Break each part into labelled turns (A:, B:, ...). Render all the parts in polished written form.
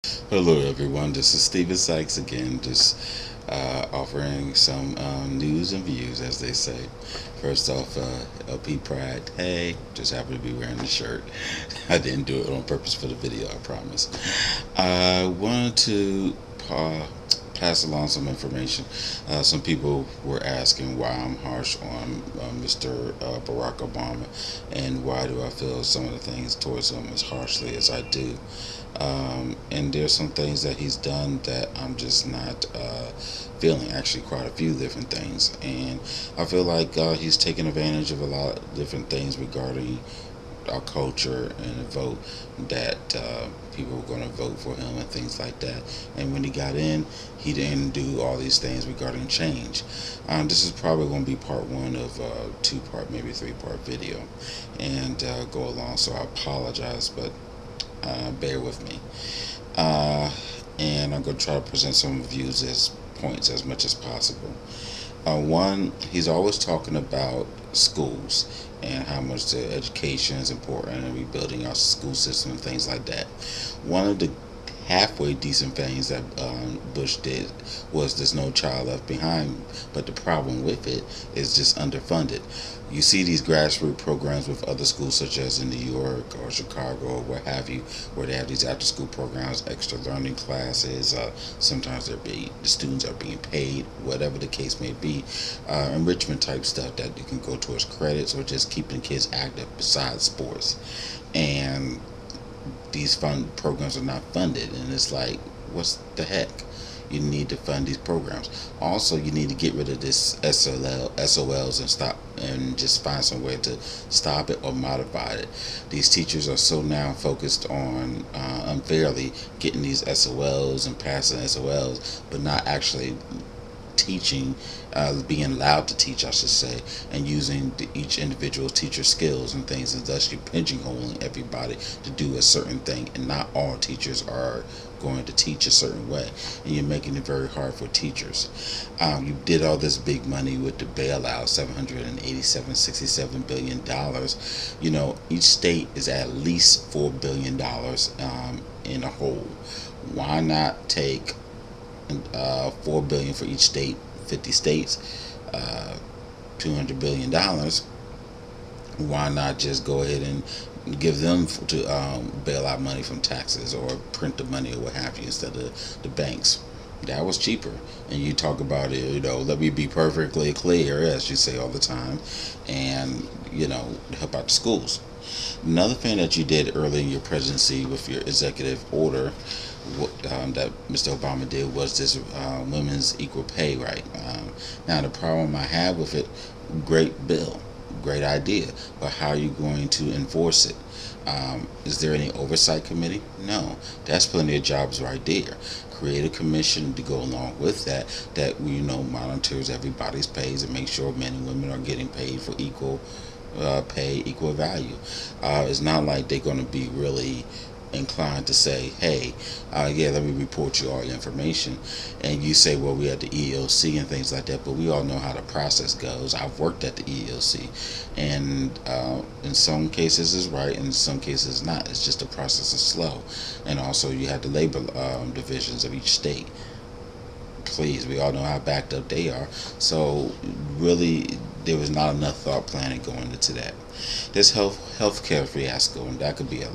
A: Hello, everyone. This is Steven Sykes again, just offering some news and views, as they say. First off, LP Pride. Hey, just happen to be wearing the shirt. I didn't do it on purpose for the video, I promise. I wanted to pass along some information. Some people were asking why I'm harsh on Mr. Barack Obama and why do I feel some of the things towards him as harshly as I do. And there's some things that he's done that I'm just not feeling. Actually, quite a few different things, and I feel like he's taken advantage of a lot of different things regarding our culture and the vote that people were going to vote for him and things like that. And when he got in, he didn't do all these things regarding change. This is probably going to be part one of a two-part, maybe three-part video, and go along. So I apologize, but bear with me. And I'm going to try to present some views as points as much as possible. One, he's always talking about schools and how much the education is important and rebuilding our school system and things like that. One of the halfway decent things that Bush did was there's no child left behind, but the problem with it is just underfunded. You see these grassroots programs with other schools such as in New York or Chicago or what have you, where they have these after school programs, extra learning classes, sometimes the students are being paid, whatever the case may be, enrichment type stuff that you can go towards credits or just keeping kids active besides sports. And these fund programs are not funded, and it's like, what's the heck? You need to fund these programs. Also, you need to get rid of this SOLs and stop and just find some way to stop it or modify it. These teachers are so now focused on unfairly getting these SOLs and passing SOLs, but not actually teaching, being allowed to teach, I should say, and using each individual teacher skills and things, and thus you're pigeonholing everybody to do a certain thing, and not all teachers are going to teach a certain way, and you're making it very hard for teachers. You did all this big money with the bailout, 787, $67 billion. You know, each state is at least $4 billion in a whole. Why not take $4 billion for each state, 50 states, $200 billion? Why not just go ahead and give them to bail out money from taxes or print the money or what have you instead of the banks? That was cheaper. And you talk about it, let me be perfectly clear, as you say all the time, and help out the schools. Another thing that you did early in your presidency with your executive order that Mr. Obama did was this women's equal pay right. Now the problem I have with it, great bill, great idea, but how are you going to enforce it? Is there any oversight committee? No. That's plenty of jobs right there. Create a commission to go along with that monitors everybody's pays and make sure men and women are getting paid for equal pay, equal value. It's not like they're going to be really inclined to say, hey, yeah, let me report you all your information, and you say, well, we had the EEOC and things like that, but we all know how the process goes. I've worked at the EEOC, and in some cases it's right, in some cases not. It's just the process is slow. And also you have the labor divisions of each state. Please, we all know how backed up they are. So really, there was not enough thought planning going into that. This healthcare fiasco, and that could be a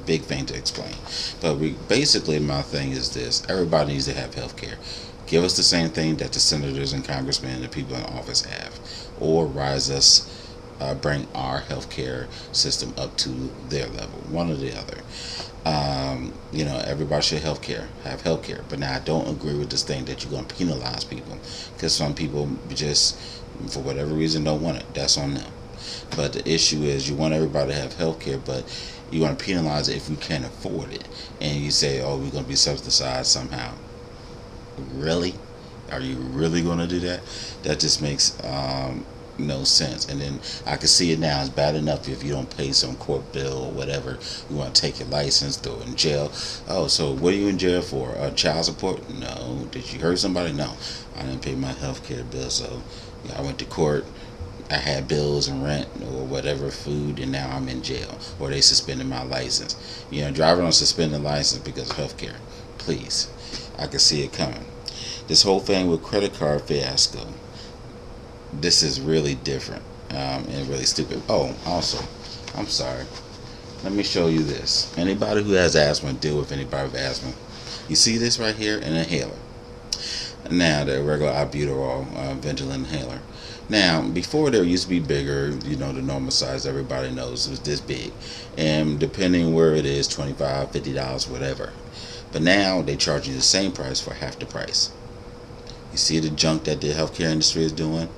A: big thing to explain. But basically, my thing is this: everybody needs to have health care. Give us the same thing that the senators and congressmen and the people in office have, or rise us, bring our health care system up to their level, one or the other. Everybody should have health care. But now I don't agree with this thing that you're going to penalize people, because some people just, for whatever reason, don't want it. That's on them. But the issue is, you want everybody to have health care, but you want to penalize it if we can't afford it. And you say, oh, we're going to be subsidized somehow. Really? Are you really going to do that? That just makes no sense. And then I can see it now. It's bad enough if you don't pay some court bill or whatever. You want to take your license, throw it in jail. Oh, so what are you in jail for? Child support? No. Did you hurt somebody? No. I didn't pay my health care bill, so I went to court. I had bills and rent or whatever, food, and now I'm in jail, or they suspended my license. Driving on suspended license because of healthcare. Please, I can see it coming. This whole thing with credit card fiasco. This is really different, and really stupid. Oh, also, I'm sorry. Let me show you this. Anybody who has asthma, deal with anybody with asthma. You see this right here? An inhaler. Now, the regular albuterol Ventolin inhaler. Now, before there used to be bigger, the normal size everybody knows was this big. And depending where it is, $25, $50, whatever. But now they charge you the same price for half the price. You see the junk that the healthcare industry is doing?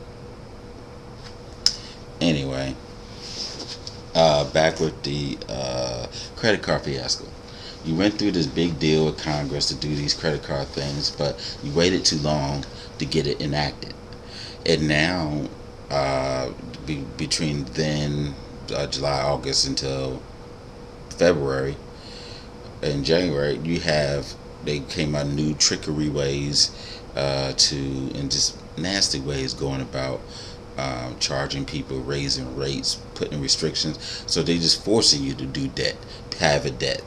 A: Anyway, back with the credit card fiasco. You went through this big deal with Congress to do these credit card things, but you waited too long to get it enacted. And now, between then, July, August until February and January, they came out new trickery ways and just nasty ways going about charging people, raising rates, putting restrictions. So they just forcing you to have a debt.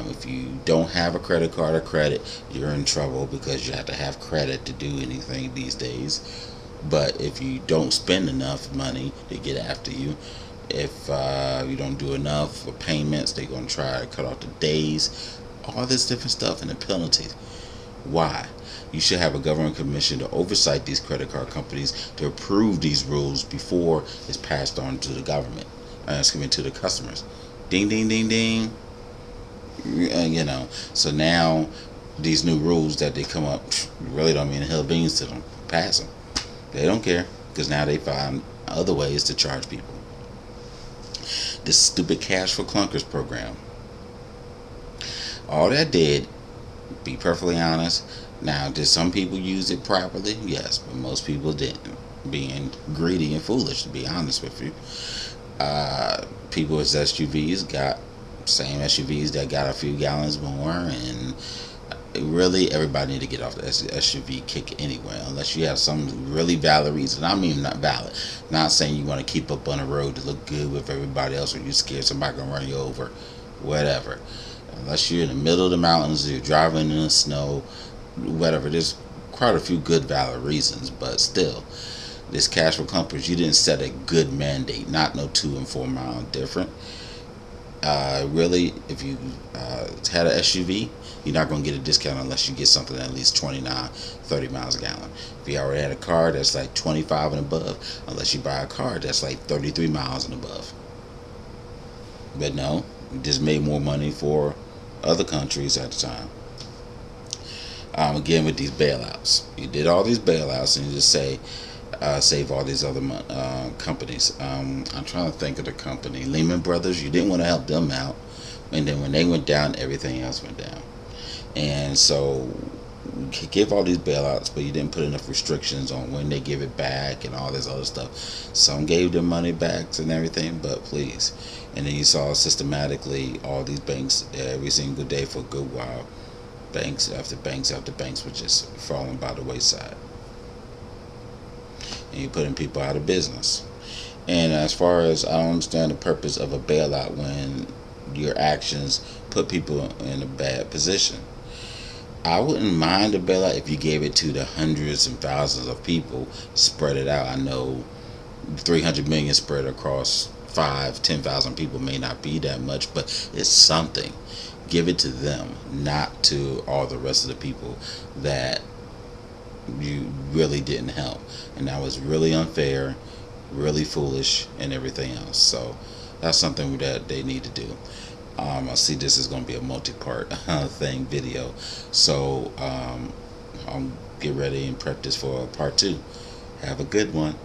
A: If you don't have a credit card or credit, you're in trouble because you have to have credit to do anything these days. But if you don't spend enough money, they get after you. If you don't do enough payments, they're going to try to cut off the days. All this different stuff and the penalties. Why? You should have a government commission to oversight these credit card companies to approve these rules before it's passed on to the government. To the customers. Ding, ding, ding, ding. So now these new rules that they come up really don't mean a hill of beans to them. Pass them. They don't care because now they find other ways to charge people. This stupid Cash for Clunkers program. All that did, be perfectly honest. Now, did some people use it properly? Yes, but most people didn't. Being greedy and foolish, to be honest with you. People with SUVs got same SUVs that got a few gallons more, and really everybody need to get off the SUV kick anyway, unless you have some really valid reason. I mean, not valid. Not saying you want to keep up on the road to look good with everybody else, or you're scared somebody gonna run you over, whatever. Unless you're in the middle of the mountains, you're driving in the snow, whatever. There's quite a few good valid reasons, but still, this Cash for Clunkers, you didn't set a good mandate. Not no 2 and 4 mile different. Really, if you had an SUV, you're not going to get a discount unless you get something at least 29, 30 miles a gallon. If you already had a car that's like 25 and above, unless you buy a car that's like 33 miles and above. But no, you just made more money for other countries at the time. Again, with these bailouts, you did all these bailouts and you just say save all these other companies. I'm trying to think of the company, Lehman Brothers. You didn't want to help them out, and then when they went down, everything else went down. And so you give all these bailouts, but you didn't put enough restrictions on when they give it back and all this other stuff. Some gave their money back and everything, but please. And then you saw systematically all these banks every single day for a good while. Banks after banks after banks were just falling by the wayside. And you're putting people out of business. And as far as I don't understand the purpose of a bailout when your actions put people in a bad position. I wouldn't mind a bailout if you gave it to the hundreds and thousands of people, spread it out. I know 300 million spread across 10,000 people may not be that much, but it's something. Give it to them, not to all the rest of the people that you really didn't help. And that was really unfair, really foolish, and everything else. So that's something that they need to do. I see this is going to be a multi-part video. So I'll get ready and prep this for part 2. Have a good one.